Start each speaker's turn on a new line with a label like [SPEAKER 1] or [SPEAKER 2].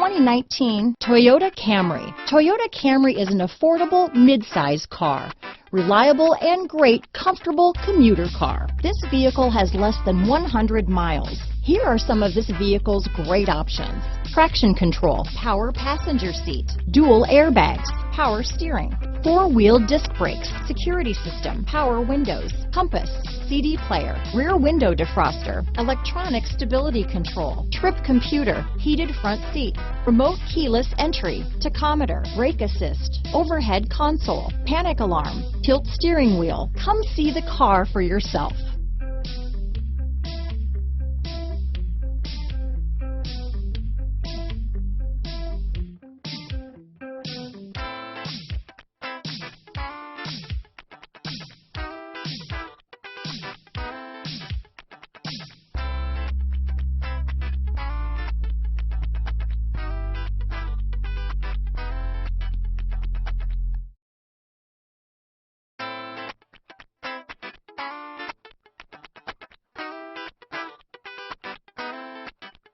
[SPEAKER 1] 2019 Toyota Camry. Toyota Camry is an affordable mid-size car. Reliable and great comfortable commuter car. This vehicle has less than 100 miles. Here are some of this vehicle's great options: traction control, power passenger seat, dual airbags, power steering, four-wheel disc brakes, security system, power windows, compass, CD player, rear window defroster, electronic stability control, trip computer, heated front seat, remote keyless entry, tachometer, brake assist, overhead console, panic alarm, tilt steering wheel. Come see the car for yourself.